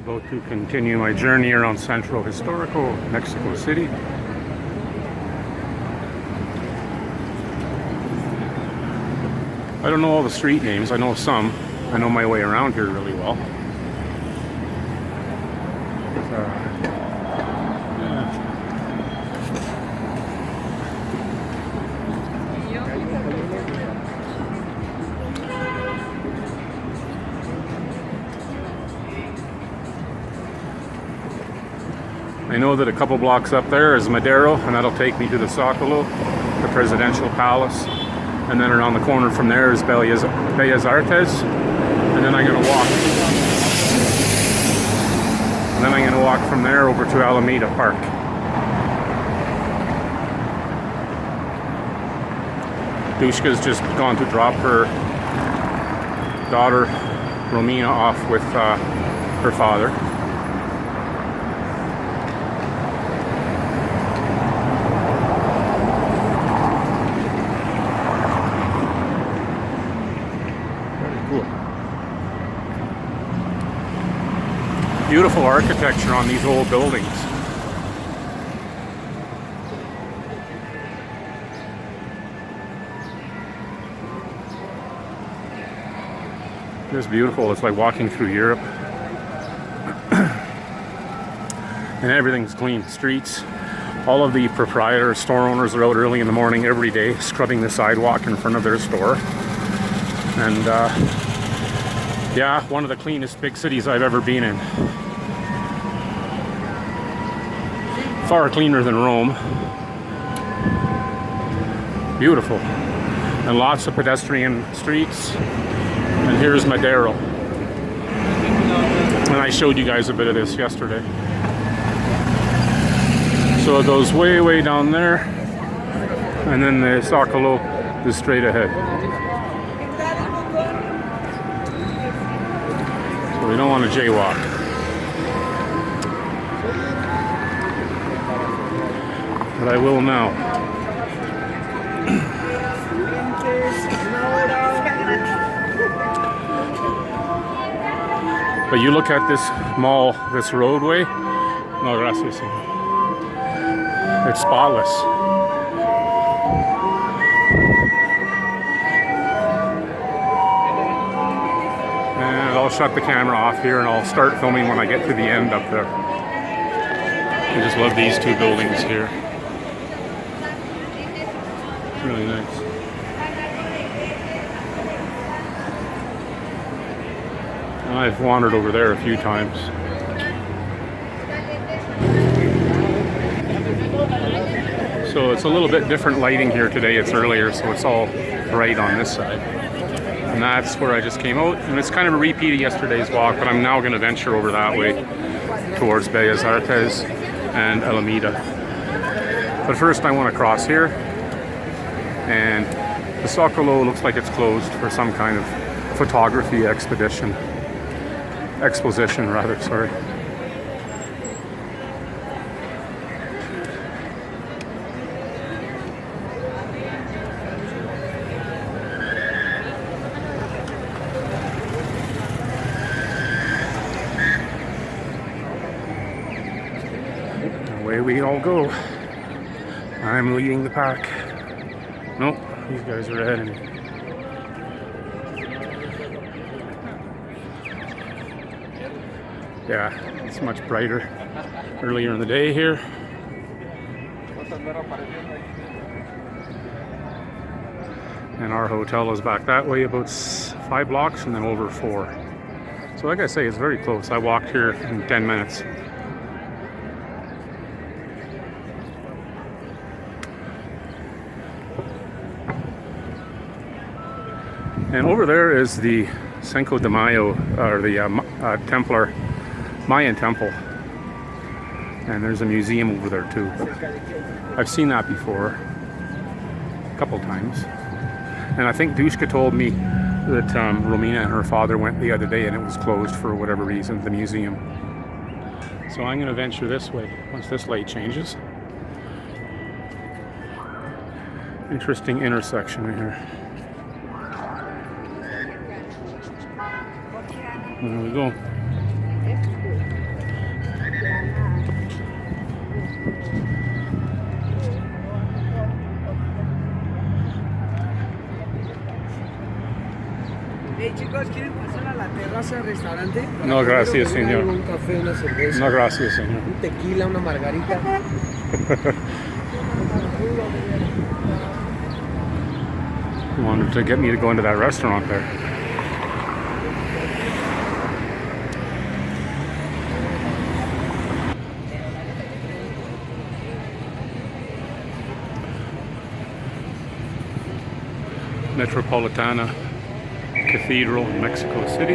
About to continue my journey around Centro, Historico, Mexico City. I don't know all the street names, I know some. I know my way around here really well. I know that a couple blocks up there is Madero, and that'll take me to the Zocalo, the presidential palace. And then around the corner from there is Bellas Artes. And then I'm going to walk. And then I'm going to walk from there over to Alameda Park. Dushka's just gone to drop her daughter Romina off with her father. Beautiful architecture on these old buildings. It's beautiful. It's like walking through Europe. And everything's clean. Streets. All of the proprietors, store owners are out early in the morning every day scrubbing the sidewalk in front of their store. And yeah, one of the cleanest big cities I've ever been in. Far cleaner than Rome. Beautiful. And lots of pedestrian streets. And here's Madero. And I showed you guys a bit of this yesterday. So it goes way, way down there. And then the Zocalo is straight ahead. So we don't want to jaywalk. But I will now. But you look at this mall, this roadway. No, gracias. It's spotless. And I'll shut the camera off here and I'll start filming when I get to the end up there. I just love these two buildings here. Really nice. I've wandered over there a few times. So it's a little bit different lighting here today. It's earlier, so it's all bright on this side. And that's where I just came out. And it's kind of a repeat of yesterday's walk, but I'm now going to venture over that way towards Bellas Artes and Alameda. But first I want to cross here. And the Zocalo looks like it's closed for some kind of photography exposition, sorry. Away we all go. I'm leading the pack. Nope, these guys are ahead of me. Yeah, it's much brighter earlier in the day here. And our hotel is back that way about 5 blocks and then over 4. So like I say, it's very close. I walked here in 10 minutes. And over there is the Cinco de Mayo, or the Templar Mayan temple. And there's a museum over there too. I've seen that before, a couple times. And I think Dushka told me that Romina and her father went the other day and it was closed for whatever reason, the museum. So I'm going to venture this way once this light changes. Interesting intersection here. There we go. Hey chicos, ¿quieren pasar a la terraza del restaurante? No, gracias, señor. Un café, una cerveza. No, gracias, señor. Un tequila, una margarita. He wanted to get me to go into that restaurant there. Metropolitana Cathedral in Mexico City.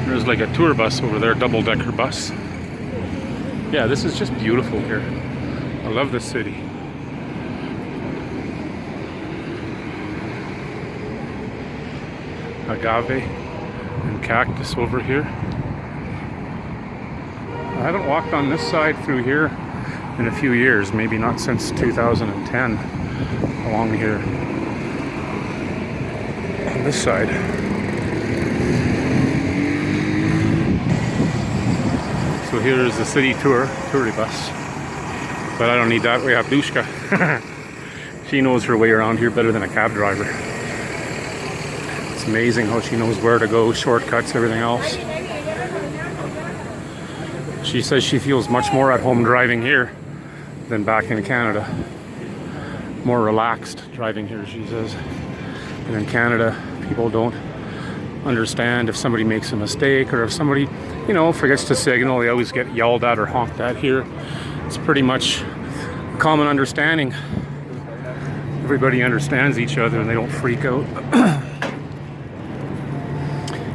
There's like a tour bus over there, double-decker bus. Yeah, this is just beautiful here. I love this city. Agave and cactus over here. I haven't walked on this side through here in a few years, maybe not since 2010, along here on this side. So here is the city tour bus, but I don't need that. We have Dushka. She knows her way around here better than a cab driver. It's amazing how she knows where to go, shortcuts, everything else. She says she feels much more at home driving here than back in Canada. More relaxed driving here, she says. And in Canada, people don't understand if somebody makes a mistake or if somebody, you know, forgets to signal. They always get yelled at or honked at. Here, it's pretty much common understanding. Everybody understands each other and they don't freak out.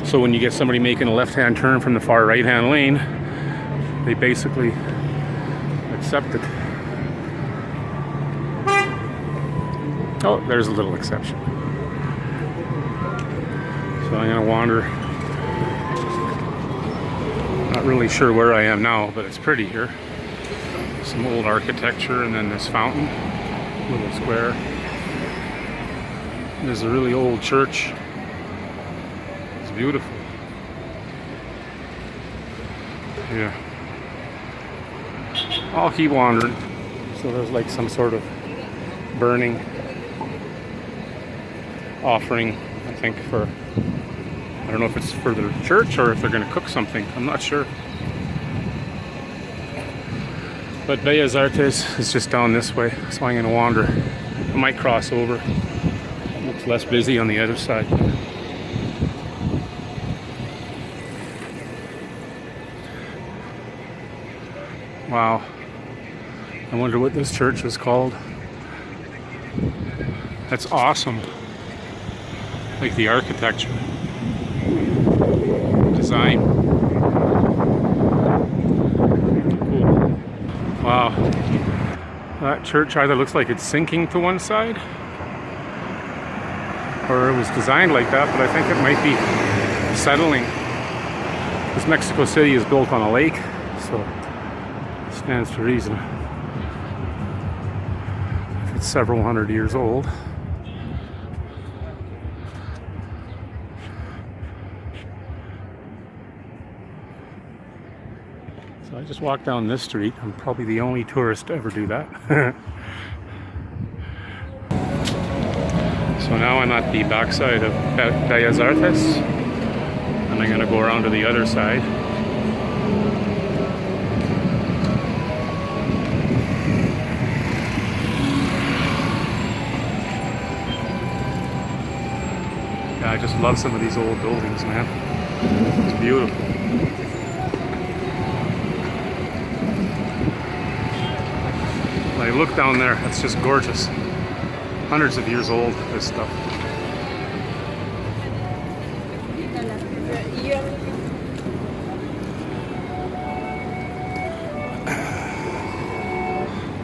So when you get somebody making a left-hand turn from the far right-hand lane, they basically accept it. Oh, there's a little exception. So I'm gonna wander. Not really sure where I am now, but it's pretty here. Some old architecture and then this fountain, little square. There's a really old church. It's beautiful. Yeah. I'll keep wandering. So there's like some sort of burning offering, I think, for, I don't know if it's for the church or if they're going to cook something. I'm not sure. But Bellas Artes is just down this way, so I'm going to wander. I might cross over. It looks less busy on the other side. Wow. I wonder what this church is called. That's awesome. Like the architecture. Design. Cool. Wow. That church either looks like it's sinking to one side, or it was designed like that, but I think it might be settling. Because Mexico City is built on a lake, so it stands to reason. If it's several hundred years old. So I just walked down this street. I'm probably the only tourist to ever do that. So now I'm at the backside of Bellas Artes, and I'm going to go around to the other side. Yeah, I just love some of these old buildings, man. It's beautiful. When I look down there, it's just gorgeous. Hundreds of years old, this stuff.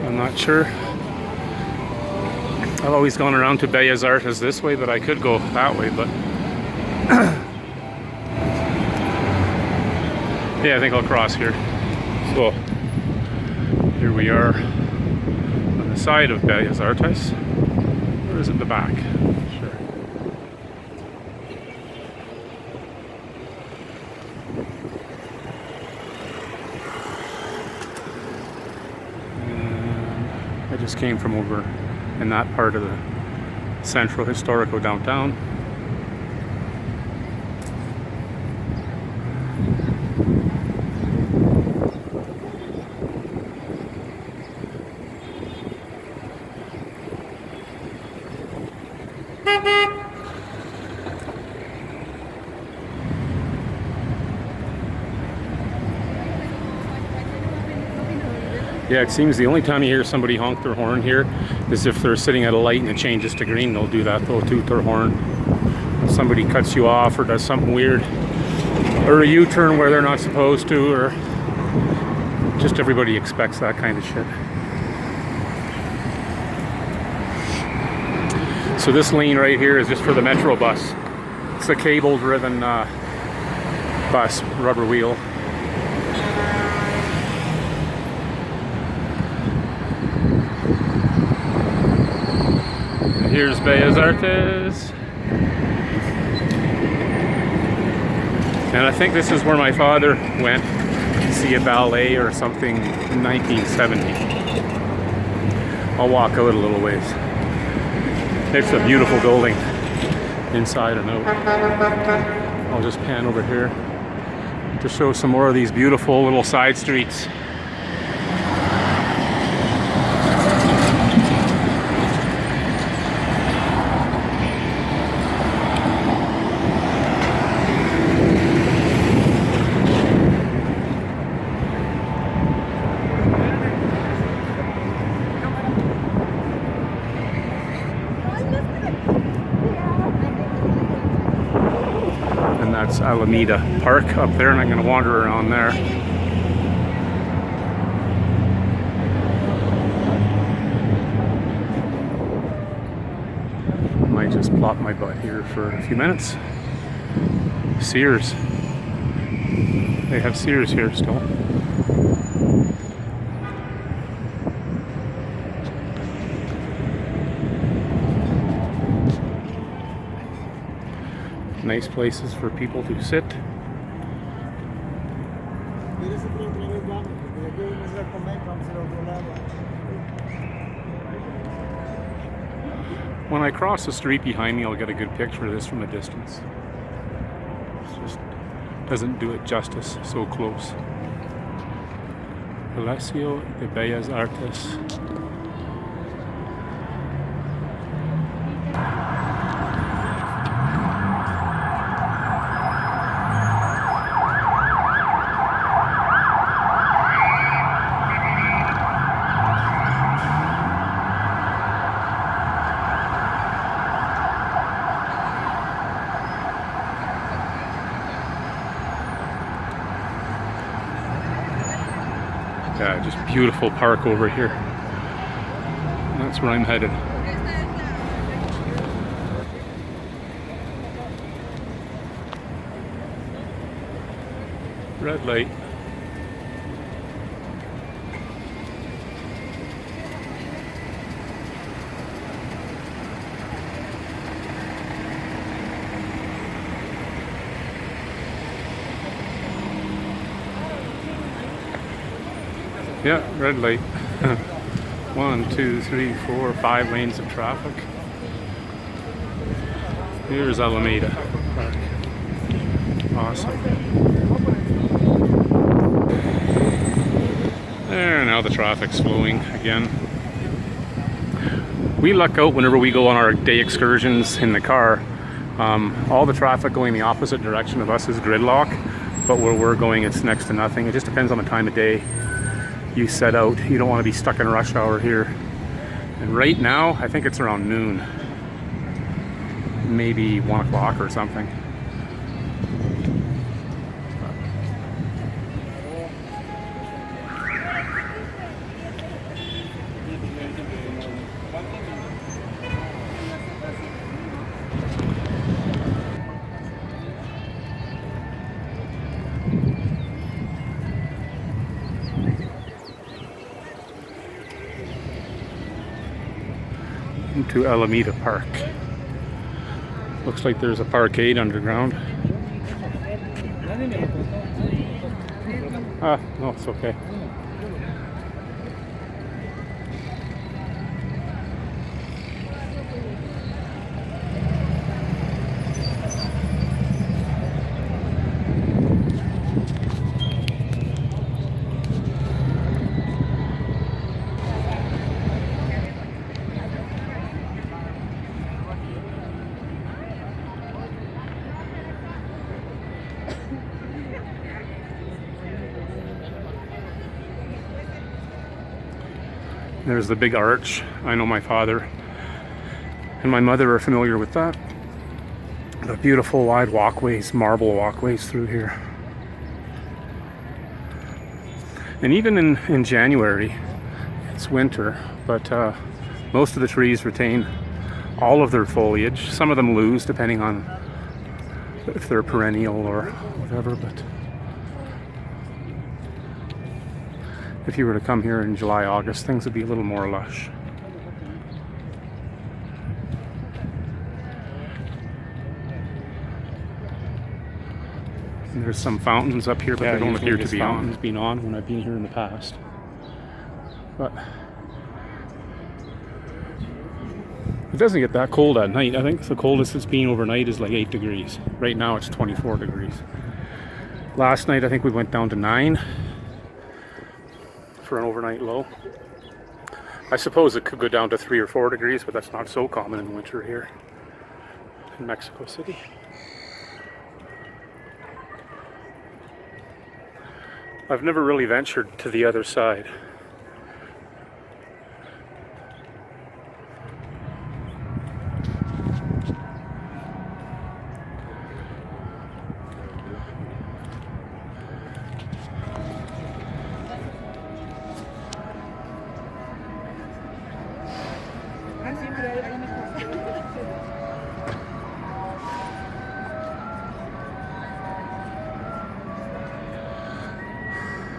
I'm not sure. I've always gone around to Bellas Artes this way, but I could go that way, but yeah, I think I'll cross here. So here we are on the side of Bellas Artes. Or is it the back? Sure. just came from over in that part of the Centro Historico downtown. Yeah, it seems the only time you hear somebody honk their horn here is if they're sitting at a light and it changes to green. They'll do that. They'll toot their horn. If somebody cuts you off or does something weird, or a U-turn where they're not supposed to, or just everybody expects that kind of shit. So this lane right here is just for the Metro bus. It's a cable-driven bus, rubber wheel. Here's Bellas Artes. And I think this is where my father went to see a ballet or something in 1970. I'll walk out a little ways. It's a beautiful building, inside and out. I'll just pan over here to show some more of these beautiful little side streets. That's Alameda Park up there, and I'm going to wander around there. Might just plop my butt here for a few minutes. Sears. They have Sears here still. Nice places for people to sit. When I cross the street behind me, I'll get a good picture of this from a distance. It just doesn't do it justice so close. Palacio de Bellas Artes. Yeah, just beautiful park over here. That's where I'm headed. Red light. Yeah, red light. 1, 2, 3, 4, 5 lanes of traffic. Here's Alameda Park. Awesome. There, now the traffic's flowing again. We luck out whenever we go on our day excursions in the car. All the traffic going the opposite direction of us is gridlock, but where we're going it's next to nothing. It just depends on the time of day you set out. You don't want to be stuck in rush hour here. And right now, I think it's around noon. Maybe 1 o'clock or something. Into Alameda Park. Looks like there's a parkade underground. Ah, no, it's okay. There's the big arch. I know my father and my mother are familiar with that. The beautiful wide walkways, marble walkways through here. And even in January, it's winter, but most of the trees retain all of their foliage. Some of them lose depending on if they're perennial or whatever, but if you were to come here in July, August, things would be a little more lush. And there's some fountains up here, but there don't appear to be fountains being on when I've been here in the past. But it doesn't get that cold at night. I think the coldest it's been overnight is like 8 degrees. Right now it's 24 degrees. Last night I think we went down to 9 for an overnight low. I suppose it could go down to 3 or 4 degrees, but that's not so common in winter here in Mexico City. I've never really ventured to the other side.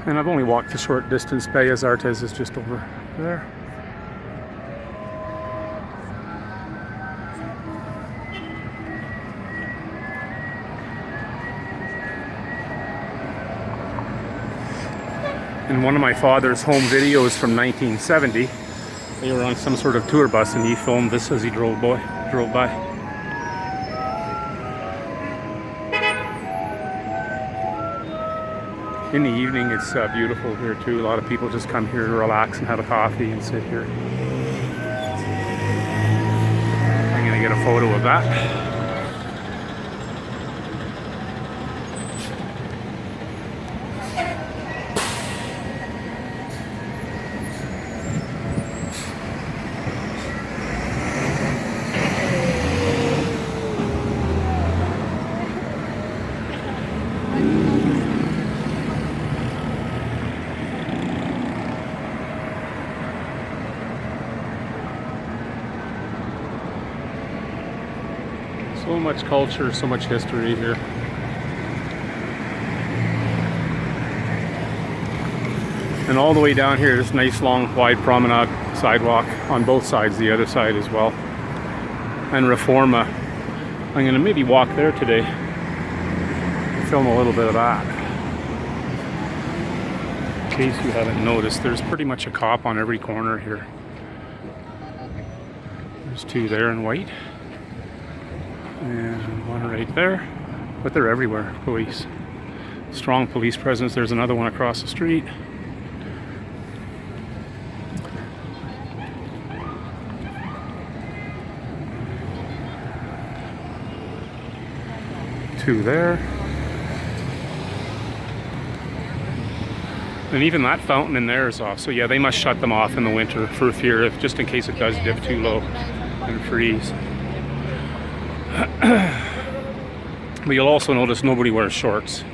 And I've only walked the short distance. Bellas Artes is just over there. In one of my father's home videos from 1970, they were on some sort of tour bus and he filmed this as he drove by. In the evening, it's beautiful here too. A lot of people just come here to relax and have a coffee and sit here. I'm gonna get a photo of that. So much culture, so much history here. And all the way down here, this nice long wide promenade sidewalk on both sides, the other side as well. And Reforma. I'm going to maybe walk there today. Film a little bit of that. In case you haven't noticed, there's pretty much a cop on every corner here. There's 2 there in white. And 1 right there. But they're everywhere, police. Strong police presence. There's another one across the street. Two there. And even that fountain in there is off. So yeah, they must shut them off in the winter for fear of, just in case it does dip too low and freeze. But you'll also notice nobody wears shorts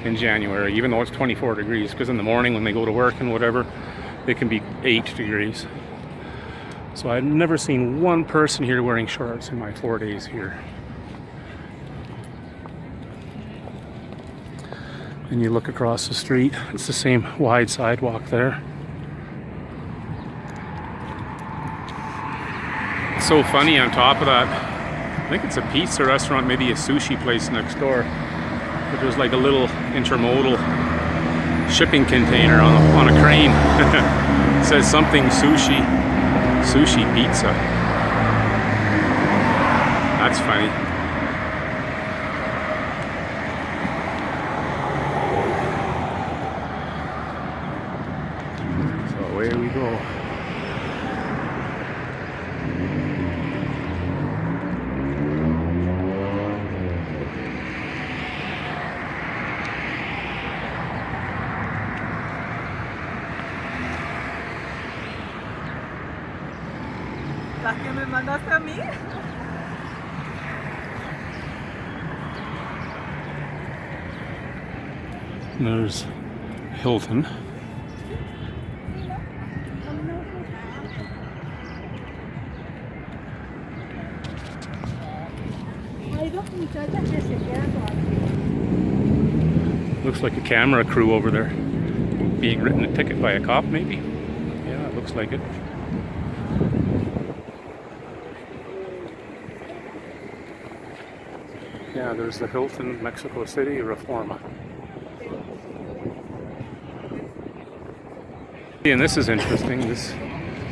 in January, even though it's 24 degrees, because in the morning when they go to work and whatever, it can be 8 degrees. So I've never seen one person here wearing shorts in my 4 days here. And you look across the street, it's the same wide sidewalk there. It's so funny on top of that. I think it's a pizza restaurant, maybe a sushi place next door. But there's like a little intermodal shipping container on a crane. It says something sushi pizza. That's funny. So away we go. mandaste a mí? And there's Hilton. Looks like a camera crew over there being written a ticket by a cop, maybe? Yeah, it looks like it. Yeah, there's the Hilton, Mexico City, Reforma. And this is interesting. This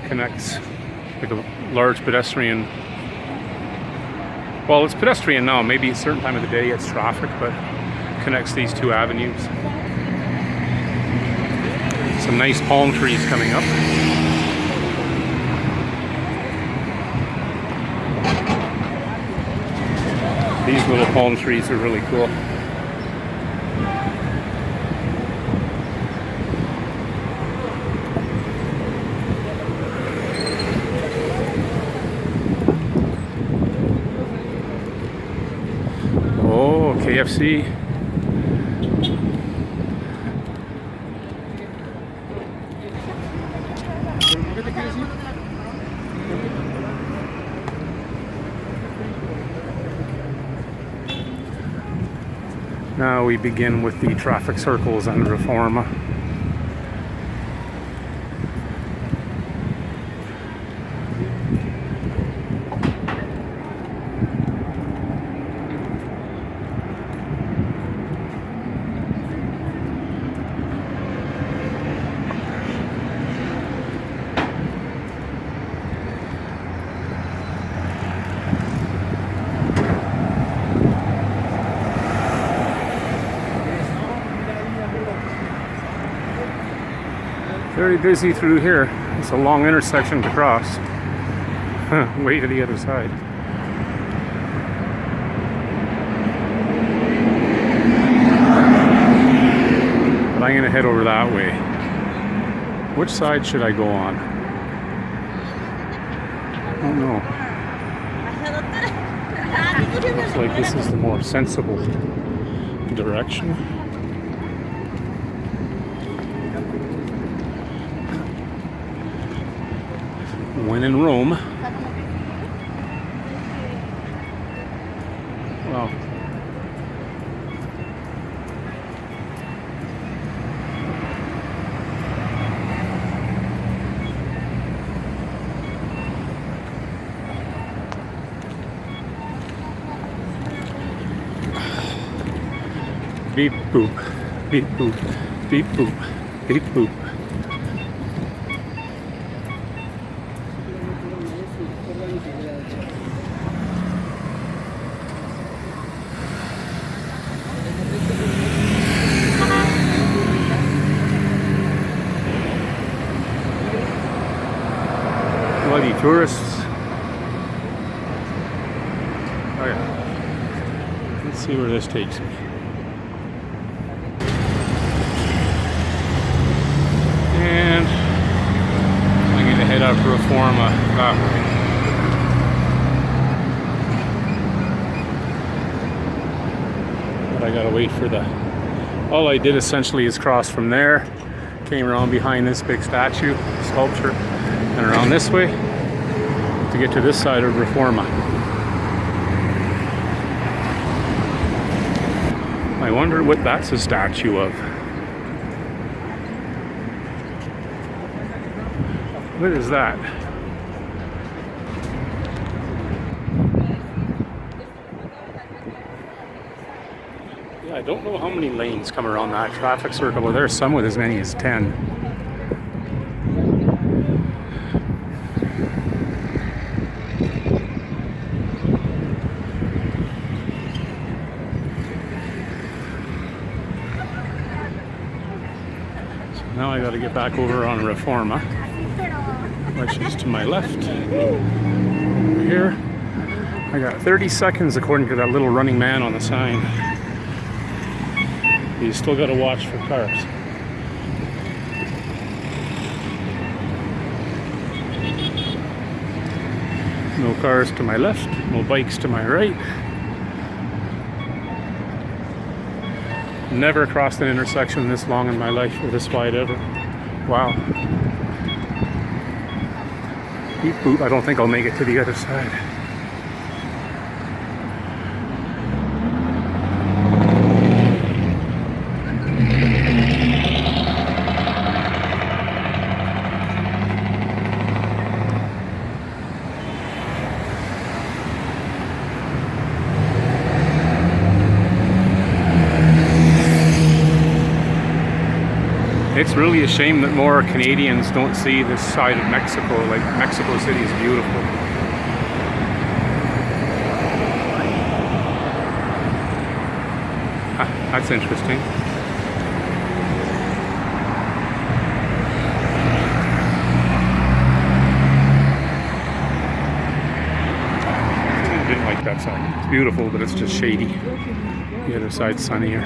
connects like a large pedestrian. Well, it's pedestrian now. Maybe a certain time of the day it's traffic, but connects these two avenues. Some nice palm trees coming up. These little palm trees are really cool. Oh, KFC. Now we begin with the traffic circles on Reforma. Very busy through here. It's a long intersection to cross. Way to the other side. But I'm gonna head over that way. Which side should I go on? I don't know. Looks like this is the more sensible direction. When in Rome. Well, beep boop, beep boop, beep boop, beep boop. Bloody tourists. Oh yeah. Let's see where this takes me. And I'm gonna head out to Reforma that way. But I gotta wait for the... All I did essentially is cross from there, came around behind this big statue, sculpture, and around this way to get to this side of Reforma. I wonder what that's a statue of. What is that? Yeah, I don't know how many lanes come around that traffic circle, but there's some with as many as 10. Now I got to get back over on Reforma, which is to my left. Over here, I got 30 seconds according to that little running man on the sign. You still got to watch for cars. No cars to my left, no bikes to my right. Never crossed an intersection this long in my life, or this wide ever. Wow. Beep boop, I don't think I'll make it to the other side. It's really a shame that more Canadians don't see this side of Mexico. Like, Mexico City is beautiful. That's interesting. I didn't like that side. It's beautiful, but it's just shady. The other side's sunnier.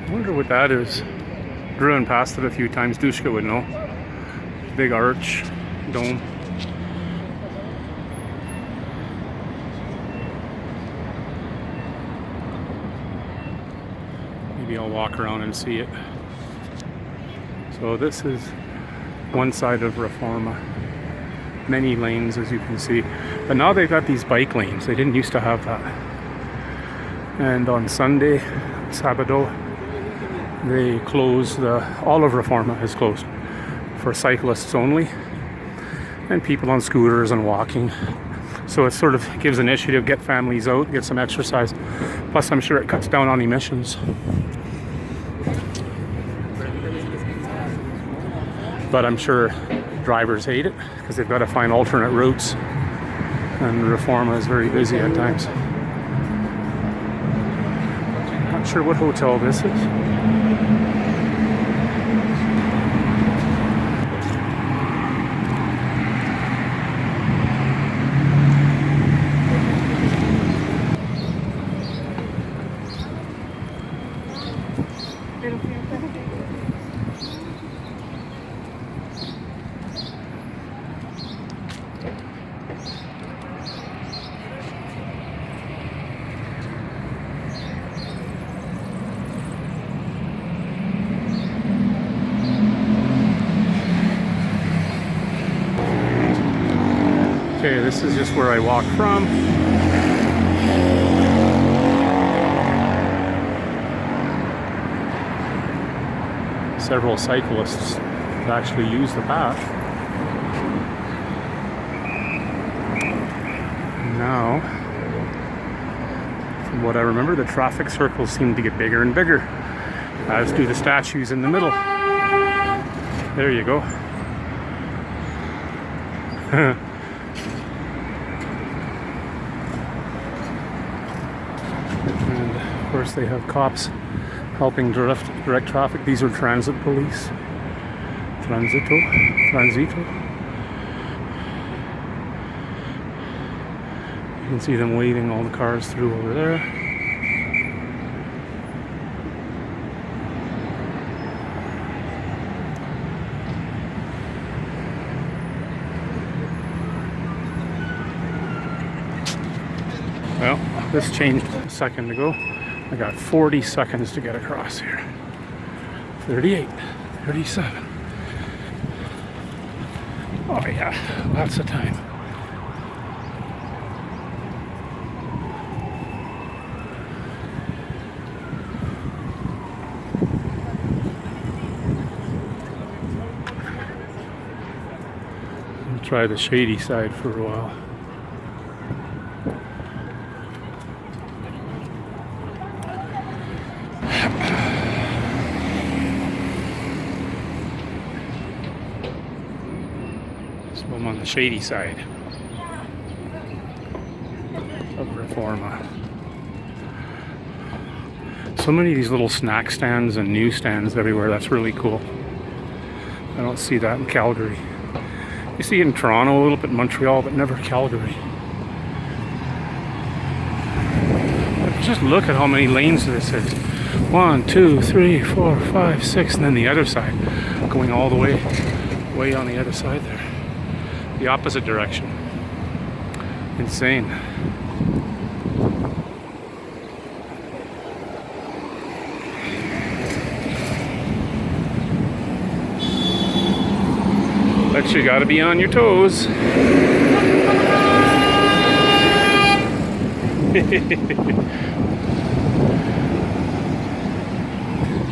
I wonder what that is. Driven past it a few times. Dushka would know. Big arch, dome. Maybe I'll walk around and see it. So this is one side of Reforma. Many lanes, as you can see. But now they've got these bike lanes. They didn't used to have that. And on Sunday, Sabado, they close all of Reforma is closed for cyclists only, and people on scooters and walking. So it sort of gives initiative, get families out, get some exercise. Plus, I'm sure it cuts down on emissions. But I'm sure drivers hate it because they've got to find alternate routes, and Reforma is very busy at times. Not sure what hotel this is. Okay, this is just where I walk from. Several cyclists actually use the path. Now, from what I remember, the traffic circles seem to get bigger and bigger, as do the statues in the middle. There you go. And of course they have cops helping direct traffic. These are transit police. Transito. You can see them waving all the cars through over there. Well, this changed a second ago. I got 40 seconds to get across here. 38, 37. Oh yeah, lots of time. I'll try the shady side for a while. I'm on the shady side of Reforma. So many of these little snack stands and news stands everywhere. That's really cool. I don't see that in Calgary. You see it in Toronto, a little bit in Montreal, but never Calgary. But just look at how many lanes this is. 1, 2, 3, 4, 5, 6, and then the other side, going all the way on the other side there. The opposite direction. Insane. But you gotta be on your toes.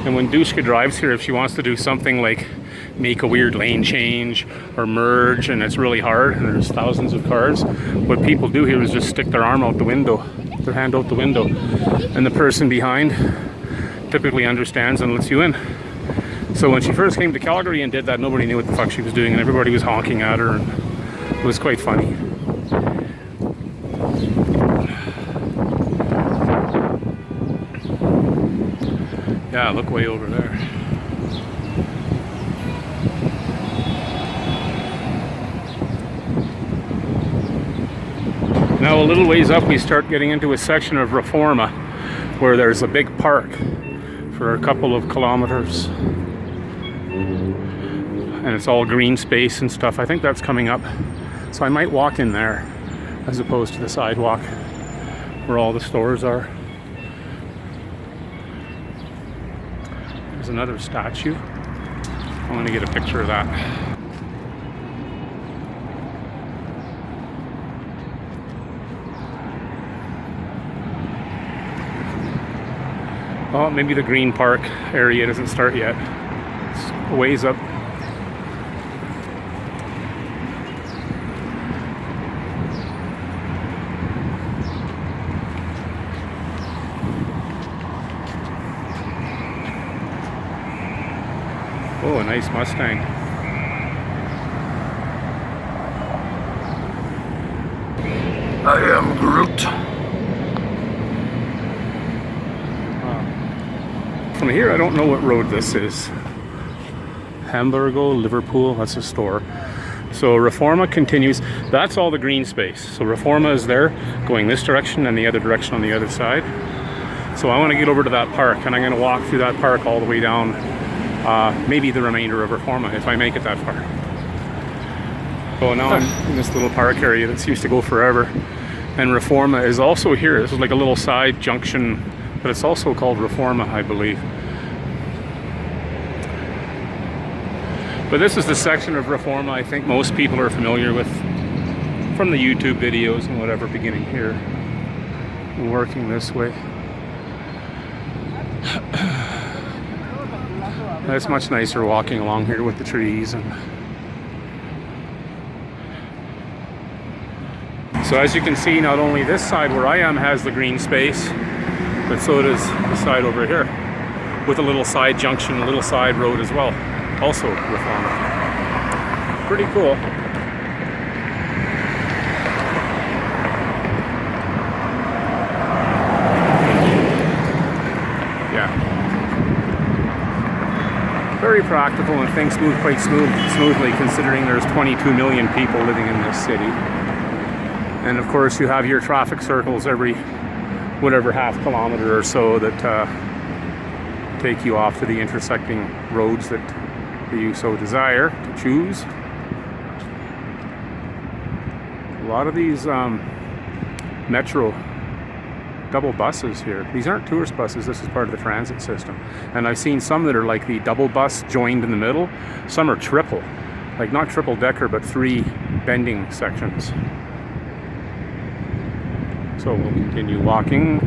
And when Dushka drives here, if she wants to do something like make a weird lane change or merge and it's really hard and there's thousands of cars, what people do here is just stick their arm out the window, their hand out the window, and the person behind typically understands and lets you in. So when she first came to Calgary and did that, nobody knew what the fuck she was doing and everybody was honking at her, and it was quite funny. Yeah, look way over there. Now a little ways up we start getting into a section of Reforma where there's a big park for a couple of kilometers. And it's all green space and stuff. I think that's coming up. So I might walk in there as opposed to the sidewalk where all the stores are. There's another statue. I'm going to get a picture of that. Oh, maybe the green park area doesn't start yet. It's a ways up. Oh, a nice Mustang. I am Groot. From here, I don't know what road this is. Hamburgo, Liverpool, that's a store. So Reforma continues. That's all the green space. So Reforma is there, going this direction and the other direction on the other side. So I want to get over to that park, and I'm going to walk through that park all the way down. Maybe the remainder of Reforma if I make it that far. So now I'm in this little park area that seems to go forever, and Reforma is also here. This is like a little side junction, but it's also called Reforma, I believe. But this is the section of Reforma I think most people are familiar with from the YouTube videos and whatever, beginning here and working this way. It's much nicer walking along here with the trees. And so as you can see, not only this side where I am has the green space, but so does the side over here with a little side junction, a little side road as well. Also Reforma. Pretty cool. Yeah. Very practical, and things move quite smoothly considering there's 22 million people living in this city. And of course you have your traffic circles every whatever half kilometer or so that take you off to the intersecting roads that you so desire to choose. A lot of these metro double buses here. These aren't tourist buses, this is part of the transit system. And I've seen some that are like the double bus joined in the middle. Some are triple, like not triple decker, but 3 bending sections. So we'll continue walking.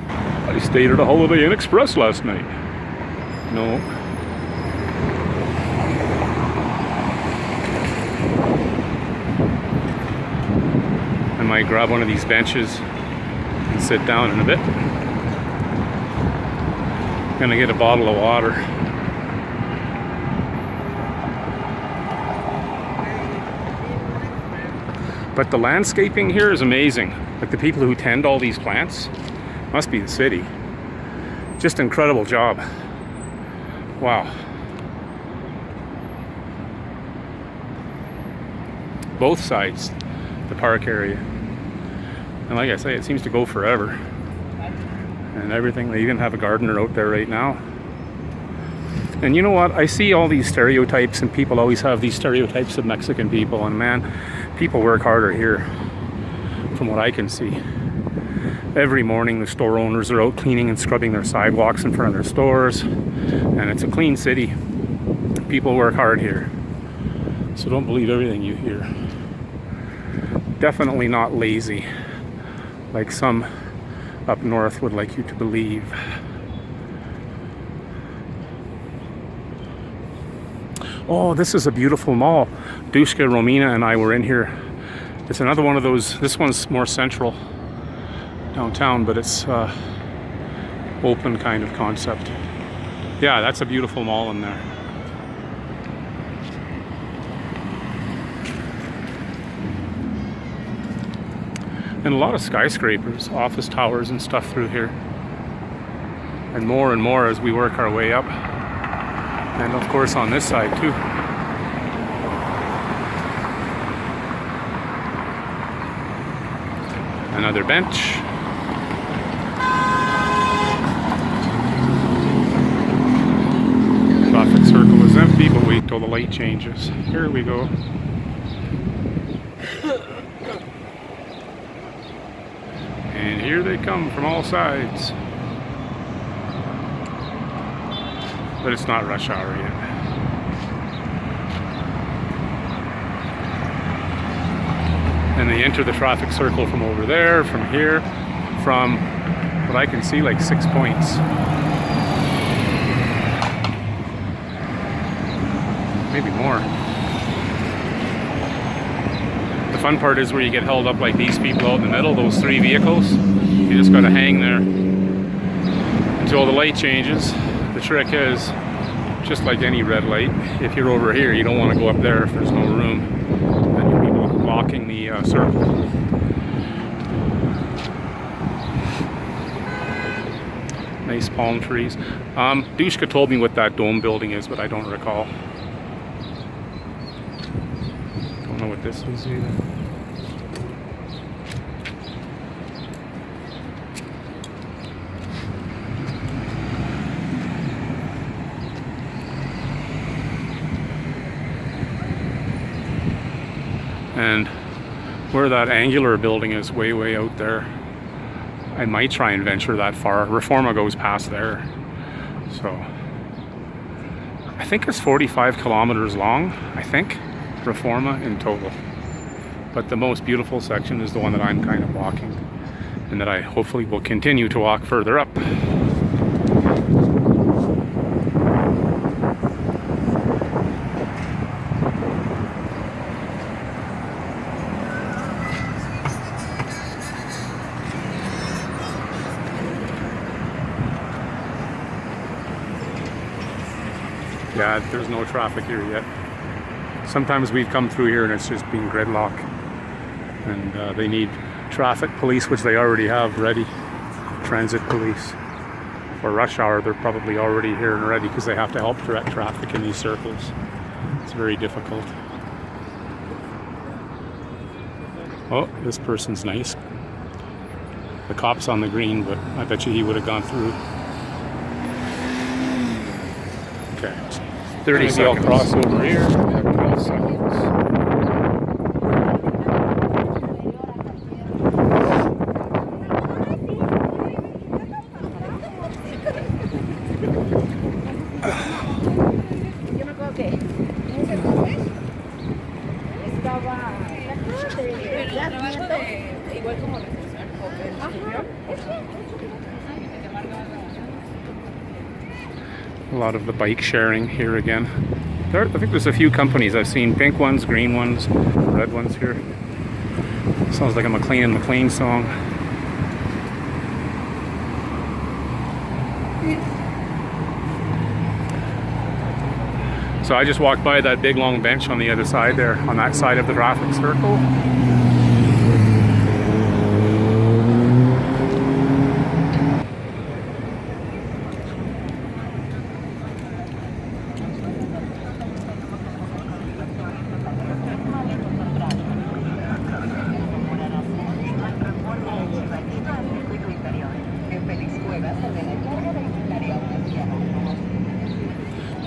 I stayed at a Holiday Inn Express last night. No. I might grab one of these benches and sit down in a bit. Gonna get a bottle of water. But the landscaping here is amazing. Like the people who tend all these plants, must be the city. Just incredible job. Wow. Both sides, the park area. And like I say, it seems to go forever. And everything, they even have a gardener out there right now. And you know what? I see all these stereotypes, and people always have these stereotypes of Mexican people. And man, people work harder here, from what I can see. Every morning, the store owners are out cleaning and scrubbing their sidewalks in front of their stores. And it's a clean city. People work hard here. So don't believe everything you hear. Definitely not lazy, like some up north would like you to believe. Oh, this is a beautiful mall. Dushka, Romina, and I were in here. It's another one of those, this one's more central downtown, but it's open kind of concept. Yeah, that's a beautiful mall in there. And a lot of skyscrapers, office towers and stuff through here. And more as we work our way up. And of course on this side too. Another bench. Traffic circle is empty, but wait till the light changes. Here we go. And here they come from all sides. But it's not rush hour yet. And they enter the traffic circle from over there, from here, from what I can see, like 6 points. Maybe more. The fun part is where you get held up like these people out in the middle, those 3 vehicles. You just gotta hang there until the light changes. The trick is, just like any red light, if you're over here, you don't want to go up there if there's no room. Then you'll be blocking the circle. Nice palm trees. Dushka told me what that dome building is, but I don't recall. Don't know what this is either. And where that angular building is, way out there, I might try and venture that far. Reforma goes past there. So I think it's 45 kilometers long, I think, Reforma in total. But the most beautiful section is the one that I'm kind of walking, and that I hopefully will continue to walk further up. Yeah, there's no traffic here yet. Sometimes we've come through here and it's just been gridlock. And they need traffic police, which they already have ready. Transit police. For rush hour, they're probably already here and ready because they have to help direct traffic in these circles. It's very difficult. Oh, this person's nice. The cop's on the green, but I bet you he would have gone through. Okay. 30 seconds. I'll cross over here. 12 seconds. Yo me acuerdo que en ese entonces estaba igual como a lot of the bike sharing here again. I think there's a few companies I've seen, pink ones, green ones, red ones here. Sounds like a McLean and McLean song. So I just walked by that big long bench on the other side there, on that side of the traffic circle.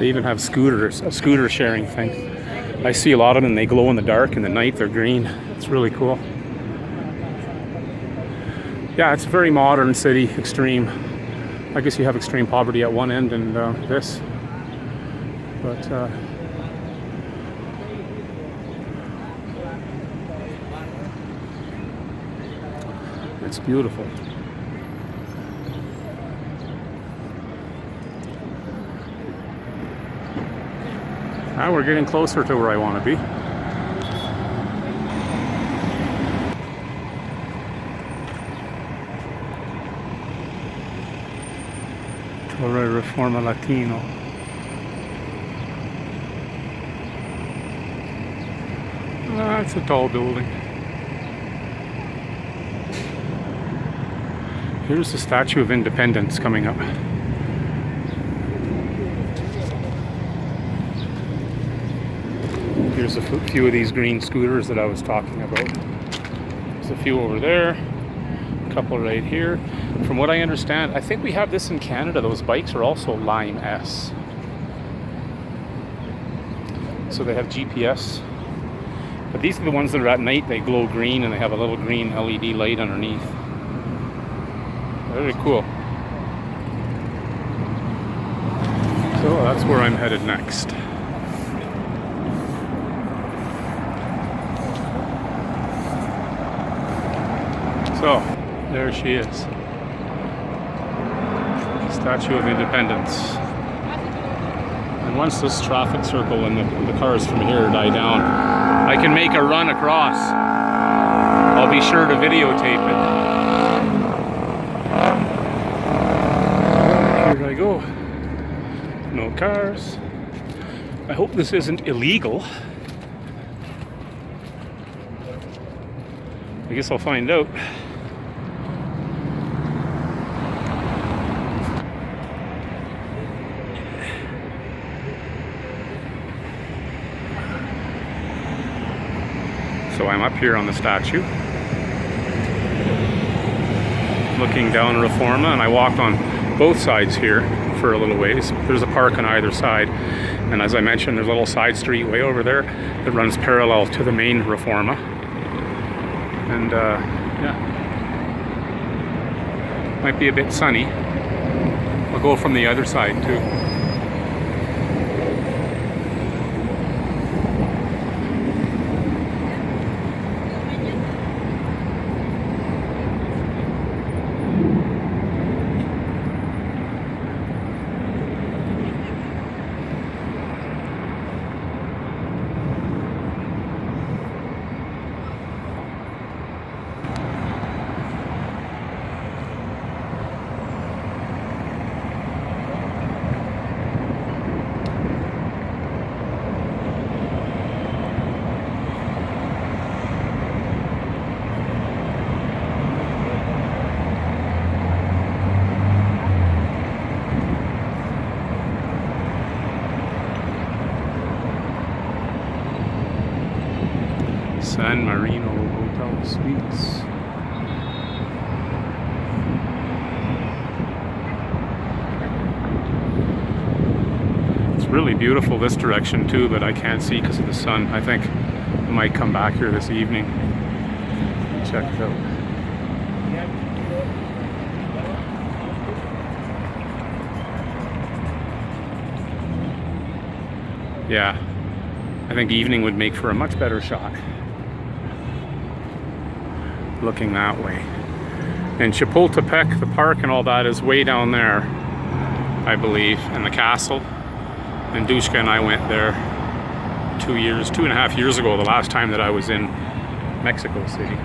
They even have scooters, a scooter sharing thing. I see a lot of them, they glow in the dark, in the night they're green. It's really cool. Yeah, it's a very modern city, extreme. I guess you have extreme poverty at one end and this. But it's beautiful. Now we're getting closer to where I want to be. Torre Reforma Latino. It's a tall building. Here's the Statue of Independence coming up. Here's a few of these green scooters that I was talking about. There's a few over there, a couple right here. From what I understand, I think we have this in Canada. Those bikes are also Lime S. So they have GPS. But these are the ones that are at night. They glow green and they have a little green LED light underneath. Very cool. So that's where I'm headed next. So, there she is. Statue of Independence. And once this traffic circle and the cars from here die down, I can make a run across. I'll be sure to videotape it. Here I go. No cars. I hope this isn't illegal. I guess I'll find out. So I'm up here on the statue, looking down Reforma, and I walked on both sides here for a little ways. There's a park on either side, and as I mentioned, there's a little side street way over there that runs parallel to the main Reforma. And yeah, might be a bit sunny. I'll go from the other side too. San Marino Hotel Suites. It's really beautiful this direction too, but I can't see because of the sun. I think I might come back here this evening. Check it out. Yeah, I think evening would make for a much better shot. Looking that way. And Chapultepec, the park and all that is way down there, I believe, and the castle. And Dushka and I went there 2.5 years ago, the last time that I was in Mexico City.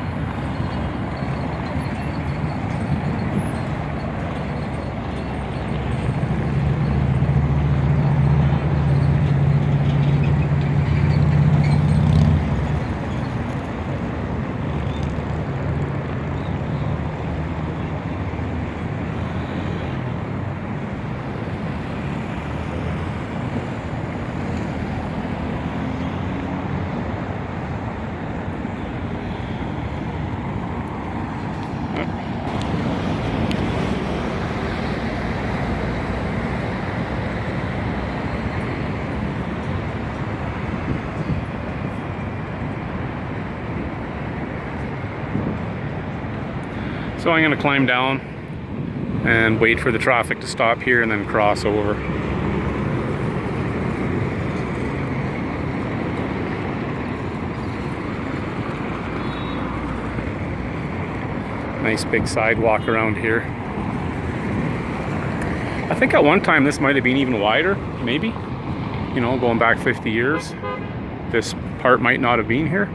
So I'm going to climb down and wait for the traffic to stop here and then cross over. Nice big sidewalk around here. I think at one time this might have been even wider, maybe. You know, going back 50 years. This part might not have been here.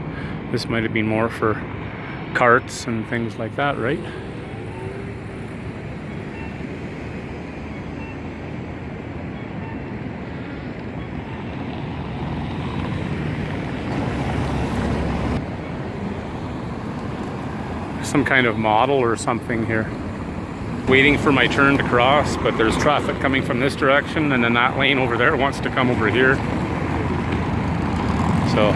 This might have been more for carts and things like that, right? Some kind of model or something here. Waiting for my turn to cross, but there's traffic coming from this direction, and then that lane over there wants to come over here. So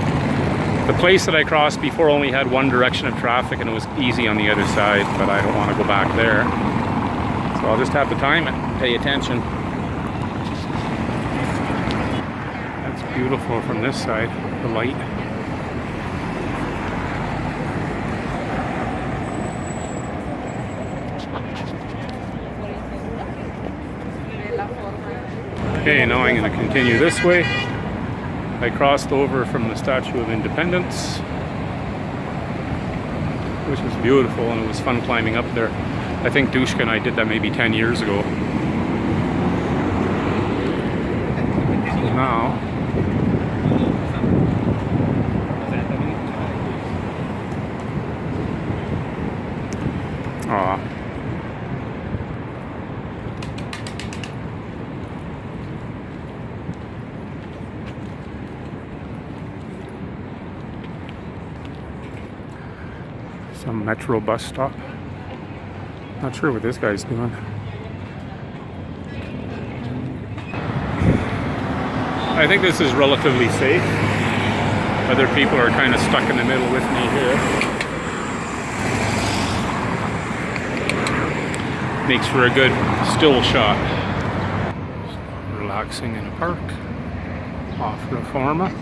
the place that I crossed before only had one direction of traffic and it was easy on the other side, but I don't want to go back there. So I'll just have to time it, pay attention. That's beautiful from this side, the light. Okay, now I'm going to continue this way. I crossed over from the Statue of Independence, which was beautiful, and it was fun climbing up there. I think Dushka and I did that maybe 10 years ago. So now, some metro bus stop. Not sure what this guy's doing. I think this is relatively safe. Other people are kind of stuck in the middle with me here. Makes for a good still shot. Relaxing in a park off Reforma.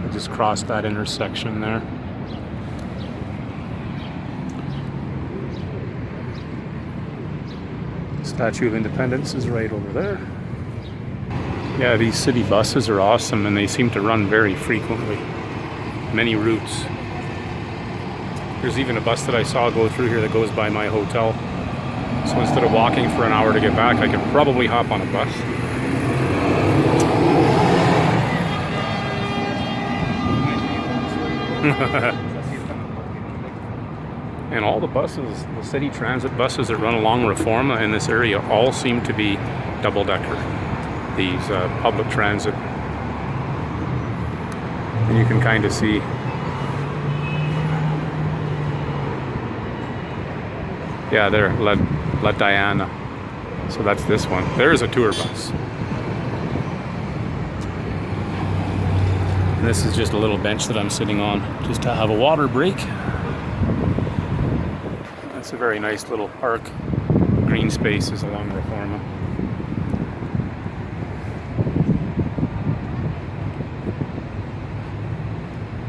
I just crossed that intersection there. Statue of Independence is right over there. Yeah, these city buses are awesome and they seem to run very frequently. Many routes. There's even a bus that I saw go through here that goes by my hotel. So instead of walking for an hour to get back, I could probably hop on a bus. And all the buses, the city transit buses that run along Reforma in this area all seem to be double-decker. These public transit. And you can kind of see yeah, there, La Diana. So that's this one. There's a tour bus. And this is just a little bench that I'm sitting on just to have a water break. That's a very nice little park. Green spaces along Reforma.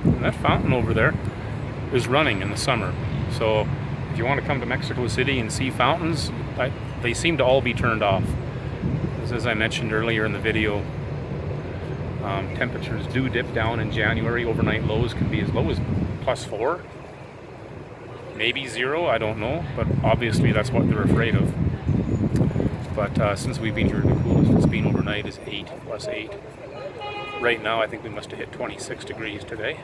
And that fountain over there is running in the summer. So if you want to come to Mexico City and see fountains, they seem to all be turned off. As I mentioned earlier in the video, temperatures do dip down in January. Overnight lows can be as low as +4, maybe 0, I don't know, but obviously that's what they're afraid of. But since we've been here, the coolest it's been overnight is 8, +8. Right now I think we must have hit 26 degrees today.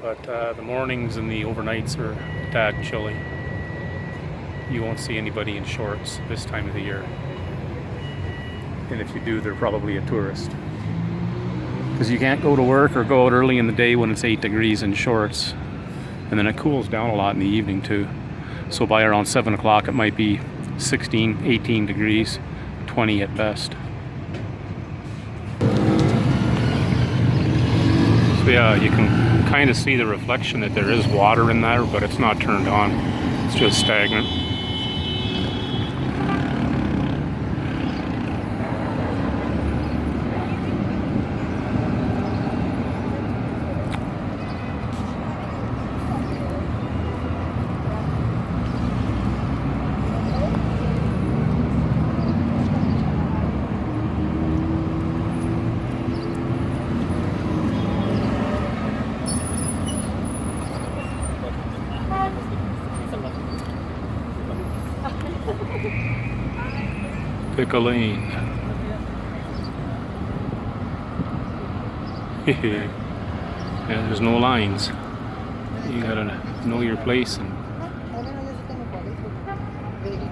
But the mornings and the overnights are a tad chilly. You won't see anybody in shorts this time of the year. And if you do, they're probably a tourist. Because you can't go to work or go out early in the day when it's 8 degrees in shorts. And then it cools down a lot in the evening too. So by around 7 o'clock it might be 16, 18 degrees, 20 at best. So yeah, you can kind of see the reflection that there is water in there, but it's not turned on. It's just stagnant. . Pick a lane. Yeah, there's no lines. You gotta know your place, and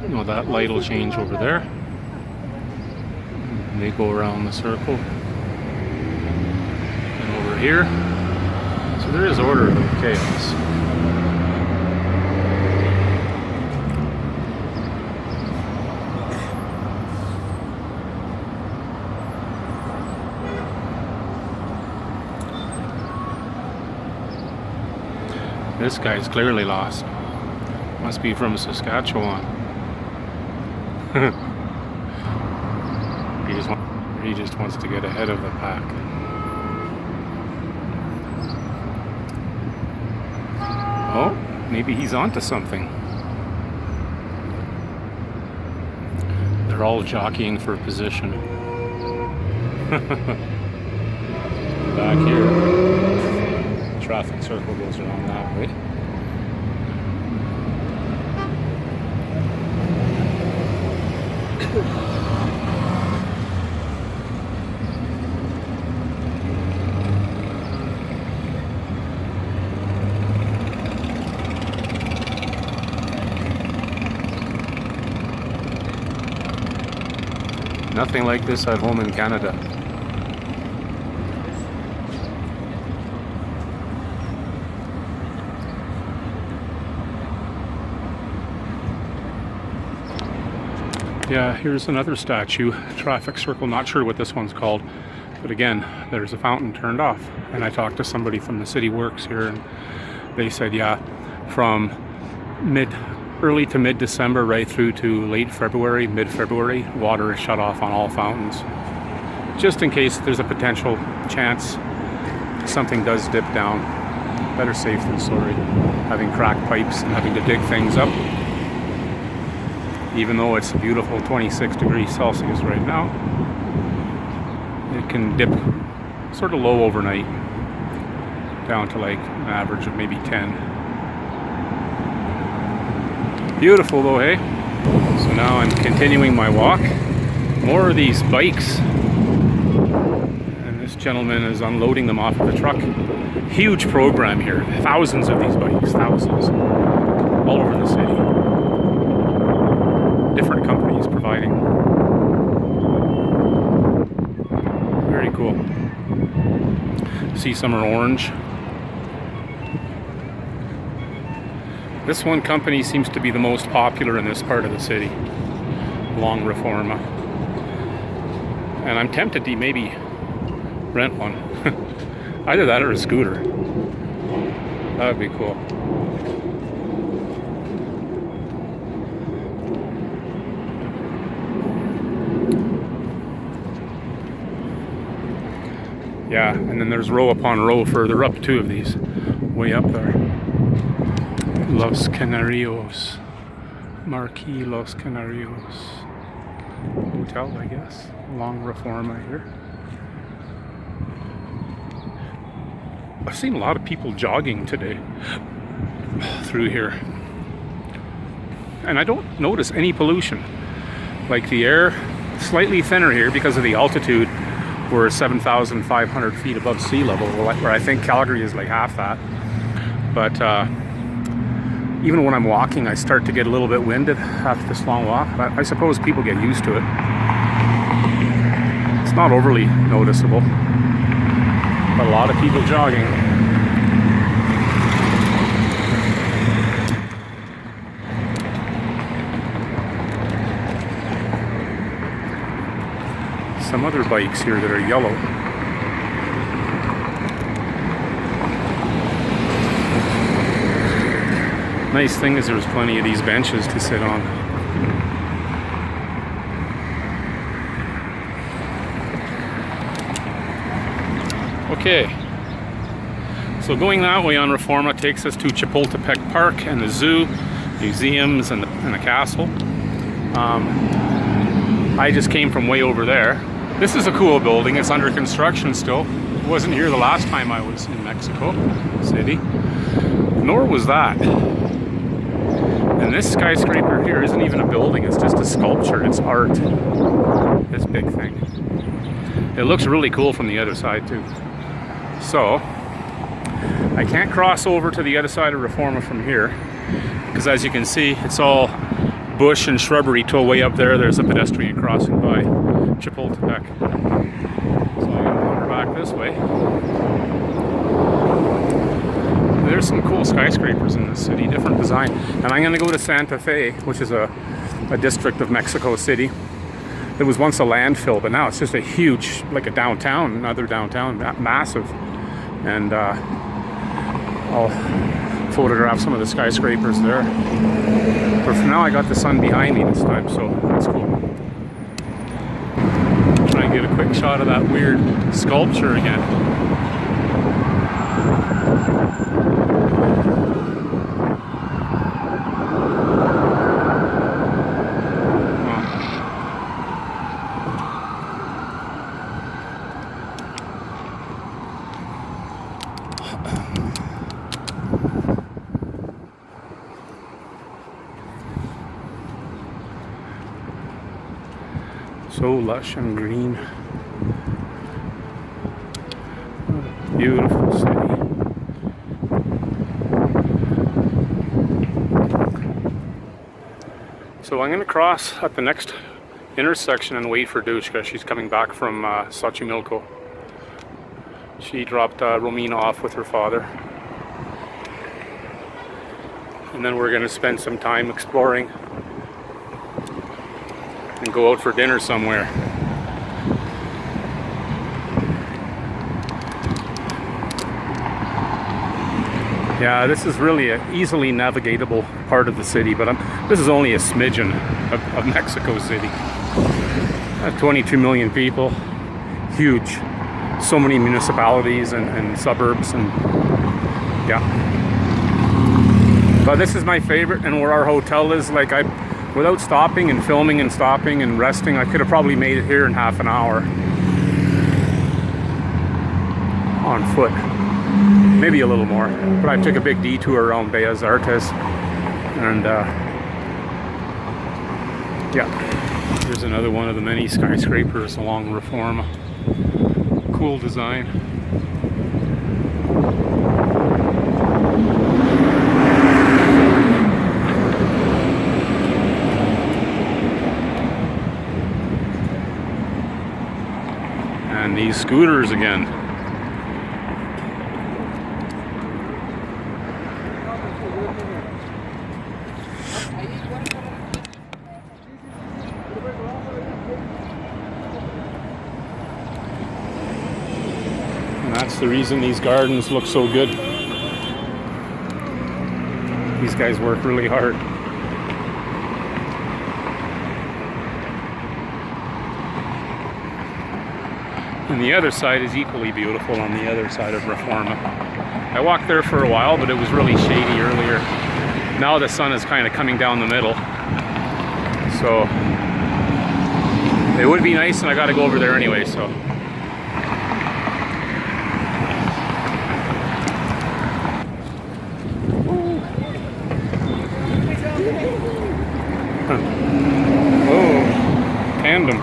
you know that light will change over there. And they go around the circle. And over here. So there is order to chaos. This guy's clearly lost. Must be from Saskatchewan. He just wants to get ahead of the pack. Oh, maybe he's onto something. They're all jockeying for position. Back here. Traffic circle goes around that way. Nothing like this at home in Canada. Yeah, here's another statue, traffic circle, not sure what this one's called, but again, there's a fountain turned off. And I talked to somebody from the city works here, and they said, yeah, from early to mid-December right through to late February, mid-February, water is shut off on all fountains. Just in case there's a potential chance something does dip down. Better safe than sorry, having cracked pipes and having to dig things up. Even though it's a beautiful 26 degrees Celsius right now, it can dip sort of low overnight, down to like an average of maybe 10. Beautiful though, hey? So now I'm continuing my walk. More of these bikes. And this gentleman is unloading them off of the truck. Huge program here. Thousands of these bikes, thousands. All over the city. Different companies providing. Very cool. See, some are orange. This one company seems to be the most popular in this part of the city, along Reforma. And I'm tempted to maybe rent one. Either that or a scooter. That would be cool. Yeah, and then there's row upon row further up, two of these, way up there. Los Canarios, Marquis Los Canarios Hotel, I guess, along Reforma here. I've seen a lot of people jogging today through here, and I don't notice any pollution. Like the air, slightly thinner here because of the altitude. We're 7,500 feet above sea level, where I think Calgary is like half that. But even when I'm walking, I start to get a little bit winded after this long walk. But I suppose people get used to it. It's not overly noticeable, but a lot of people jogging. Some other bikes here that are yellow. Nice thing is there's plenty of these benches to sit on. Okay, so going that way on Reforma takes us to Chapultepec Park and the zoo, museums, and the castle. I just came from way over there. This is a cool building. It's under construction still. It wasn't here the last time I was in Mexico City. Nor was that. And And this skyscraper here isn't even a building, it's just a sculpture, it's art. This big thing. It looks really cool from the other side too. So, I can't cross over to the other side of Reforma from here, because as you can see, it's all bush and shrubbery till way up there. There's a pedestrian crossing by Chapultepec. So I'm gonna wander back this way. There's some cool skyscrapers in this city, different design. And I'm gonna go to Santa Fe, which is a district of Mexico City. It was once a landfill, but now it's just a huge, like a downtown, another downtown, massive. And I'll photograph some of the skyscrapers there. But for now, I got the sun behind me this time, so that's cool. Try and get a quick shot of that weird sculpture again. So lush and green. Beautiful city. So I'm going to cross at the next intersection and wait for Dushka. She's coming back from Xochimilco. She dropped Romina off with her father. And then we're going to spend some time exploring and go out for dinner somewhere. Yeah, this is really an easily navigatable part of the city, but this is only a smidgen of Mexico City. 22 million people, huge. So many municipalities and suburbs, and yeah. But this is my favorite, and where our hotel is, like without stopping and filming and stopping and resting, I could have probably made it here in half an hour on foot, maybe a little more. But I took a big detour around Bellas Artes, and yeah, here's another one of the many skyscrapers along Reforma. Cool design. And these scooters again. And that's the reason these gardens look so good. These guys work really hard. And the other side is equally beautiful on the other side of Reforma. I walked there for a while, but it was really shady earlier. Now the sun is kind of coming down the middle. So it would be nice, and I got to go over there anyway, so. Oh, tandem.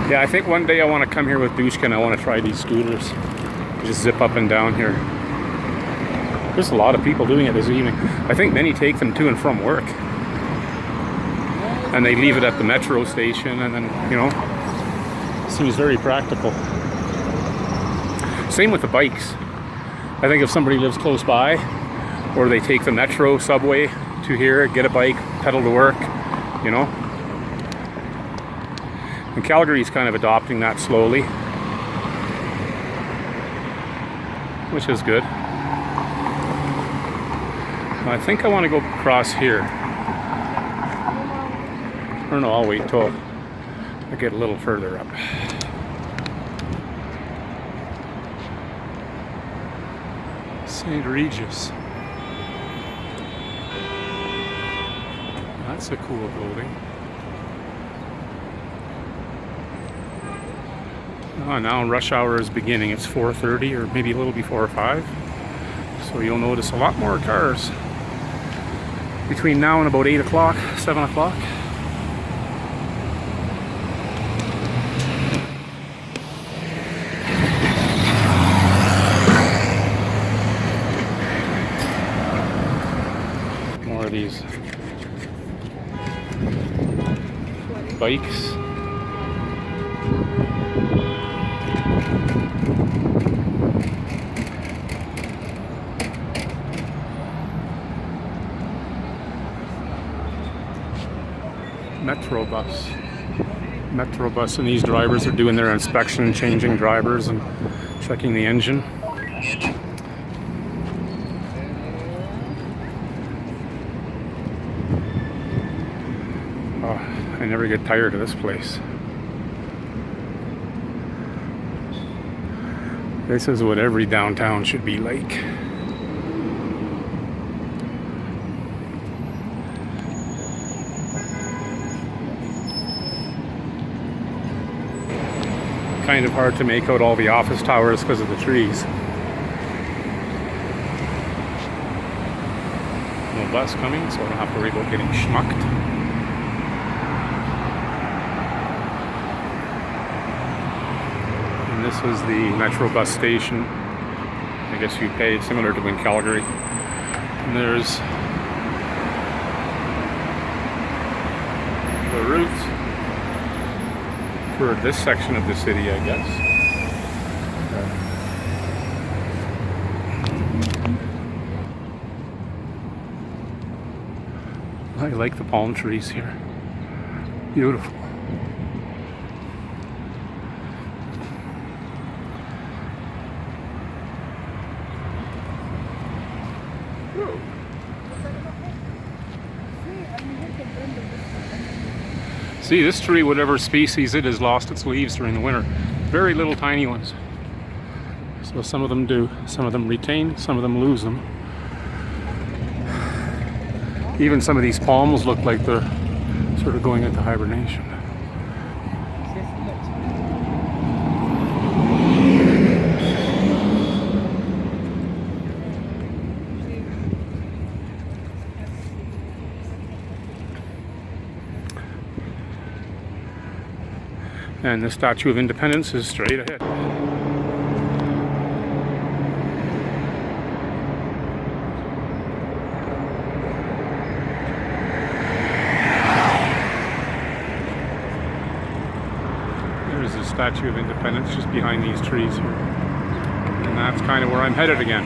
Yeah, I think one day I want to come here with Dushka and I want to try these scooters. Just zip up and down here. There's a lot of people doing it this evening. I think many take them to and from work. And they leave it at the metro station, and then, you know, seems very practical. Same with the bikes. I think if somebody lives close by, or they take the metro subway to here, get a bike, pedal to work, you know. And Calgary's kind of adopting that slowly, which is good. I think I want to go across here. Or no, I'll wait till I get a little further up. St. Regis. That's a cool building. Oh, now rush hour is beginning. It's 4:30 or maybe a little before 5. So you'll notice a lot more cars. between now and about 8 o'clock, 7 o'clock. More of these bikes. Metro bus, and these drivers are doing their inspection, changing drivers and checking the engine. Oh, I never get tired of this place. This is what every downtown should be like. Kind of hard to make out all the office towers because of the trees. No bus coming, so I don't have to worry about getting schmucked. And this was the Metro bus station. I guess you pay similar to in Calgary. And there's the route for this section of the city, I guess. I like the palm trees here. Beautiful. See, this tree, whatever species it is, lost its leaves during the winter. Very little tiny ones. So some of them do. Some of them retain, some of them lose them. Even some of these palms look like they're sort of going into hibernation. And the Statue of Independence is straight ahead. There's the Statue of Independence just behind these trees here. And that's kind of where I'm headed again.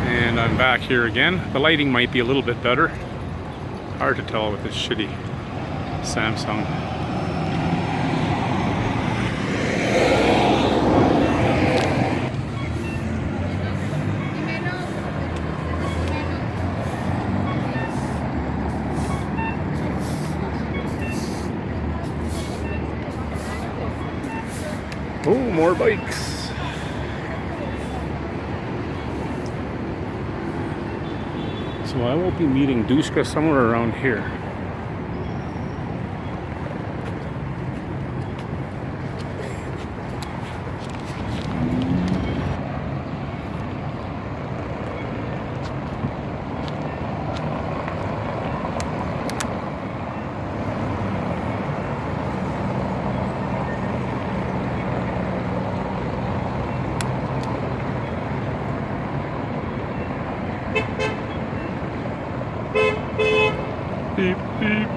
And I'm back here again. The lighting might be a little bit better. Hard to tell with this shitty Samsung. Oh, more bikes. So I will be meeting Dushka somewhere around here. Beep, beep.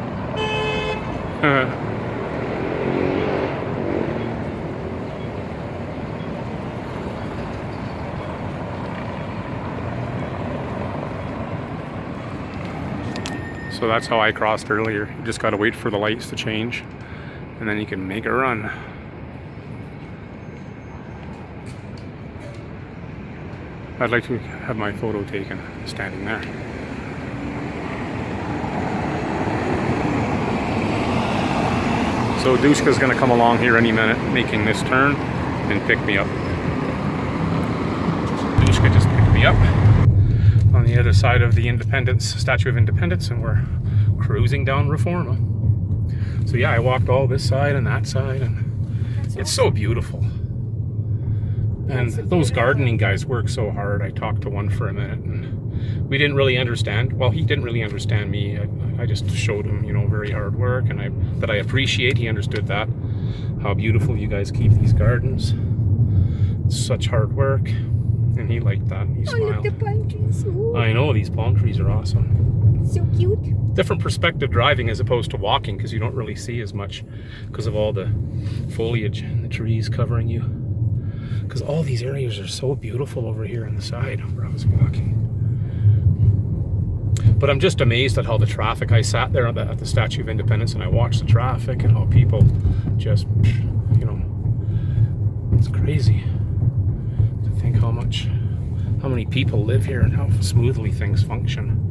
So that's how I crossed earlier. You just gotta wait for the lights to change, and then you can make a run. I'd like to have my photo taken standing there. So Dushka's gonna come along here any minute, making this turn and pick me up. Dushka just picked me up. on the other side of the Statue of Independence, and we're cruising down Reforma. So yeah, I walked all this side and that side, and it's so beautiful. And those gardening guys work so hard. I talked to one for a minute, and we didn't really understand. Well, he didn't really understand me. I just showed him, you know, very hard work, and that I appreciate. He understood that, how beautiful you guys keep these gardens. It's such hard work, and he liked that. He smiled. Look, the palm trees. Ooh. I know, these palm trees are awesome. So cute. Different perspective driving as opposed to walking, because you don't really see as much because of all the foliage and the trees covering you. Because all these areas are so beautiful over here on the side where I was walking. But I'm just amazed at how the traffic, I sat there at the Statue of Independence and I watched the traffic and how people just, you know, it's crazy to think how many people live here and how smoothly things function.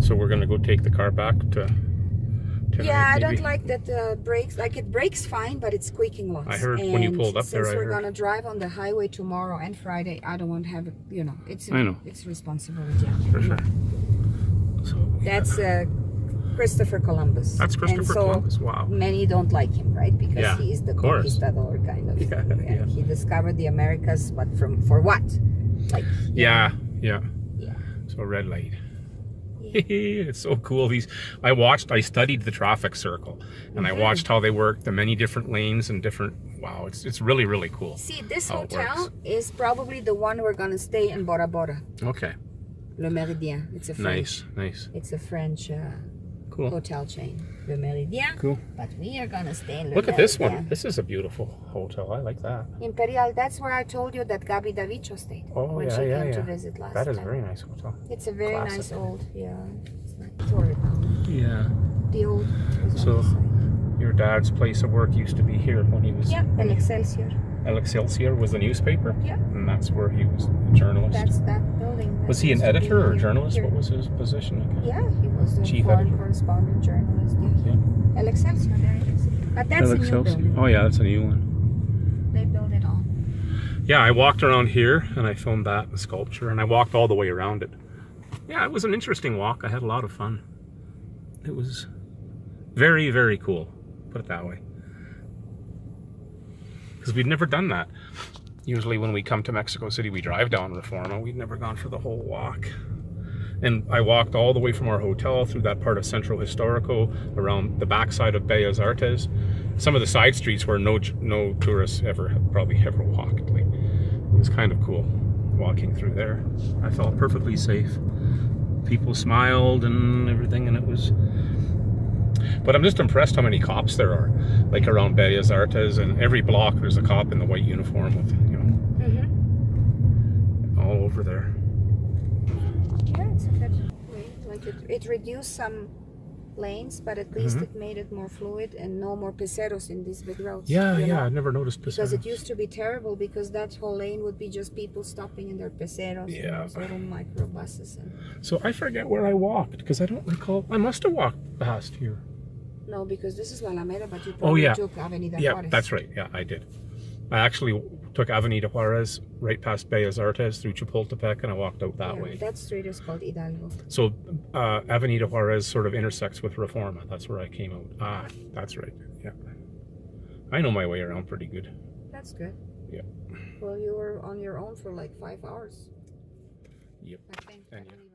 So we're gonna go take the car back to tonight, Yeah, I maybe? don't like that brakes. Like, it brakes fine, but it's squeaking lots. I heard when you pulled up there, Since I we're heard. gonna drive on the highway tomorrow and Friday, I don't want to have it. You know, I know. it's responsibility. For sure. So That's Christopher Columbus. That's Christopher And so Columbus. Wow. Many don't like him, right? Because Yeah, he is the of course. conquistador kind of. Yeah. He discovered the Americas, but for what? Like. Yeah. Yeah. So red light. It's so cool. I studied the traffic circle, and I watched how they work, the many different lanes and different. Wow, it's really, really cool. See, this how it hotel works. is probably the one we're gonna stay in Bora Bora. Okay. Le Méridien. It's a French. Nice. It's a French Cool. hotel chain. Le Méridien. Cool. But we are gonna stay in Le Look at this Méridien. one. This is a beautiful hotel. I like that. Imperial. That's where I told you that Gabi Davicho stayed when she came to visit last That is a time. very nice hotel. It's a very Classic. nice old. Yeah. It's nice. Tore it down. Yeah. The old. was on So the side. your dad's place of work used to be here when he was. Yeah, and Excelsior. El Excelsior was the newspaper. Yeah. And that's where he was a journalist. That's that building. that Was he an used to be editor or here. journalist? Here. What was his position again? Yeah, he was the Chief foreign editor. correspondent journalist. Yeah. El Excelsior, there it is. But that's a new building. Oh yeah, that's a new one. They built it all. Yeah, I walked around here and I filmed that, the sculpture, and I walked all the way around it. Yeah, it was an interesting walk. I had a lot of fun. It was very, very cool, put it that way. Because we'd never done that. Usually when we come to Mexico City, we drive down Reforma. We'd never gone for the whole walk. And I walked all the way from our hotel through that part of Centro Historico, around the backside of Bellas Artes. Some of the side streets where no tourists probably ever walked. Like, it was kind of cool walking through there. I felt perfectly safe. People smiled and everything, and it was. But I'm just impressed how many cops there are, like around Bellas Artes, and every block there's a cop in the white uniform with, you know, all over there. Yeah, it's a good way. Like it reduced some lanes, but at least it made it more fluid and no more peceros in these big roads. Yeah, you know? I never noticed Because it Pizarros. used to be terrible because that whole lane would be just people stopping in their peceros Yeah. and those little microbuses. And So I forget where I walked, because I don't recall. I must have walked past here. no, because this is Alameda, but you probably took Avenida Yeah, Juarez. that's right. Yeah, I did. I actually took Avenida Juarez right past Bellas Artes through Chapultepec, and I walked out that way. That street is called Hidalgo. So Avenida Juarez sort of intersects with Reforma. That's where I came out. Ah, that's right. Yeah. I know my way around pretty good. That's good. Yeah. Well, you were on your own for like 5 hours. Yep. I think. And I you- don't even